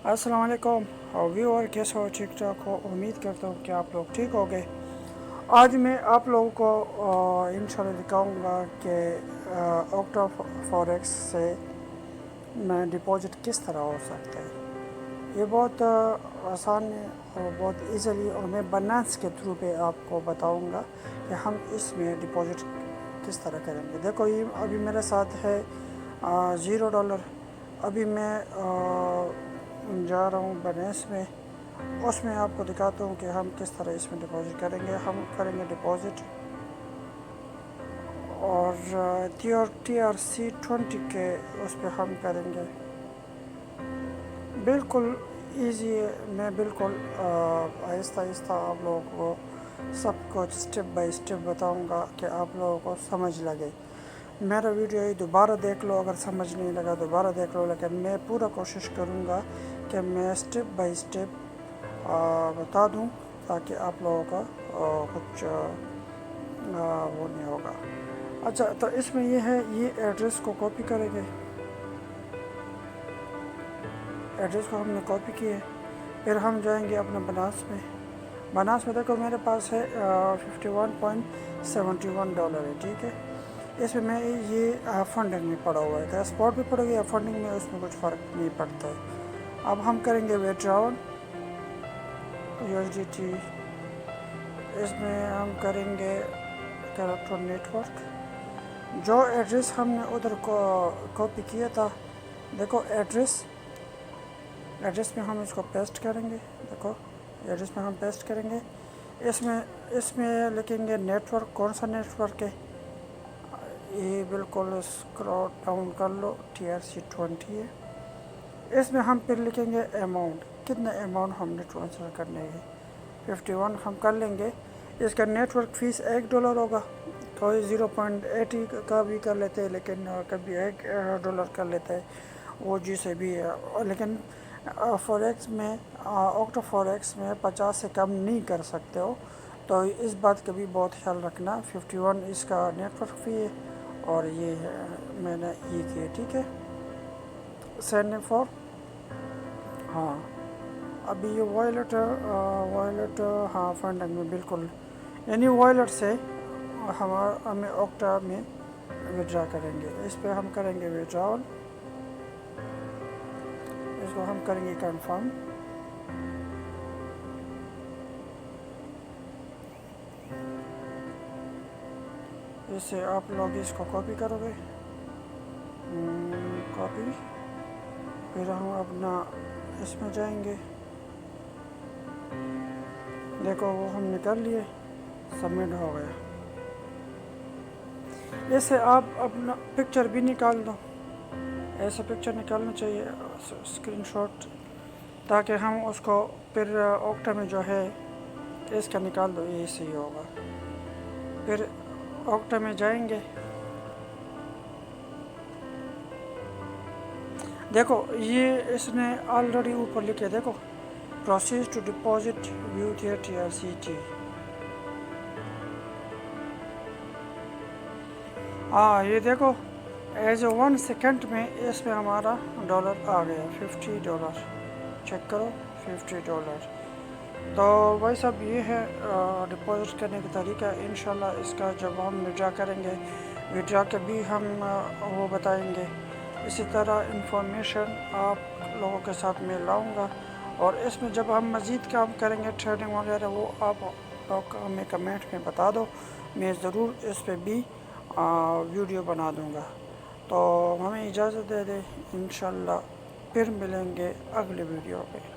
अस्सलाम वालेकुम व्यूअर, कैसे हो? ठीक ठाक हो? उम्मीद करता हूँ कि आप लोग ठीक हो गए। आज मैं आप लोगों को इंशाल्लाह दिखाऊंगा कि ऑक्टा फॉरेक्स से में डिपॉजिट किस तरह हो सकता है। ये बहुत आसान है और बहुत इजीली, और मैं बाइनेंस के थ्रू पे आपको बताऊंगा कि हम इसमें डिपॉजिट किस तरह करेंगे। देखो, ये अभी मेरे साथ है $0। अभी मैं जा रहा हूँ बाइनेंस में, उसमें आपको दिखाता हूँ कि हम किस तरह इसमें डिपॉजिट करेंगे। हम करेंगे डिपॉजिट और TRC20 के उस पर हम करेंगे। बिल्कुल इजी है। मैं बिल्कुल आहिस्ता आहिस्ता आप लोगों को सब कुछ स्टेप बाय स्टेप बताऊंगा कि आप लोगों को समझ लगे। मेरा वीडियो ही दोबारा देख लो, अगर समझ नहीं लगा दोबारा देख लो, लेकिन मैं पूरा कोशिश करूंगा कि मैं स्टेप बाय स्टेप बता दूं ताकि आप लोगों का कुछ वो नहीं होगा। अच्छा, तो इसमें ये है, ये एड्रेस को कॉपी करेंगे। एड्रेस को हमने कॉपी किया, फिर हम जाएंगे अपने बाइनेंस में। बाइनेंस में देखो मेरे पास है $51.71 है, ठीक है। इसमें मैं ये फंडिंग में पड़ा हुआ है, क्या स्पॉट में पड़ेगा या फंडिंग में, उसमें कुछ फ़र्क नहीं पड़ता है। अब हम करेंगे विड्रॉल USDT। इसमें हम करेंगे कैरेक्टर नेटवर्क। जो एड्रेस हमने उधर को कॉपी किया था, देखो एड्रेस में हम इसको पेस्ट करेंगे। देखो एड्रेस में हम पेस्ट करेंगे। इसमें लिखेंगे नेटवर्क, कौन सा नेटवर्क है ये, बिल्कुल स्क्रॉल डाउन कर लो, TRC20 है। इसमें हम फिर लिखेंगे अमाउंट, कितना अमाउंट हमने ट्रांसफ़र करने है। 51 हम कर लेंगे। इसका नेटवर्क फ़ीस $1 होगा, तो 0.80 का भी कर लेते हैं, लेकिन कभी $1 कर लेते हैं, वो जिसे भी है। लेकिन फॉरेक्स में ऑक्टा फॉरेक्स में 50 से कम नहीं कर सकते हो, तो इस बात का भी बहुत ख्याल रखना। 51 इसका नेटवर्क फ़ी है और ये है मैंने ये किया, ठीक है। सेंड फॉर, हाँ अभी ये वॉलेट हाँ फंडिंग में बिल्कुल, यानी वॉलेट से हमें ऑक्टा में विड्रा करेंगे। इस पर हम करेंगे विड्रॉल, इसको हम करेंगे कंफर्म। इससे आप लोग इसको कॉपी करोगे, कॉपी, फिर हम अपना इसमें जाएंगे। देखो वो हमने कर लिए, सबमिट हो गया। ऐसे आप अपना पिक्चर भी निकाल दो, ऐसा पिक्चर निकालना चाहिए स्क्रीनशॉट, ताकि हम उसको फिर ऑक्टा में जो है इसका निकाल दो, ये सही होगा। फिर ऑक्टा में जाएंगे। देखो ये इसने ऑलरेडी ऊपर लिखे, देखो process to deposit view TRC20। हाँ ये देखो एज 1 सेकेंड में इसमें हमारा डॉलर आ गया, $50। चेक करो, $50। तो भाई साहब ये है डिपॉजिट करने का तरीका। इंशाल्लाह इसका जब हम विड्रा करेंगे, विड्रा के भी हम वो बताएंगे। इसी तरह इंफॉर्मेशन आप लोगों के साथ में लाऊंगा, और इसमें जब हम मज़ीद काम करेंगे ट्रेडिंग वगैरह, वो आप लोग हमें कमेंट में बता दो, मैं ज़रूर इस पर भी वीडियो बना दूंगा। तो हमें इजाज़त दे दे, इंशाल्लाह फिर मिलेंगे अगले वीडियो पे।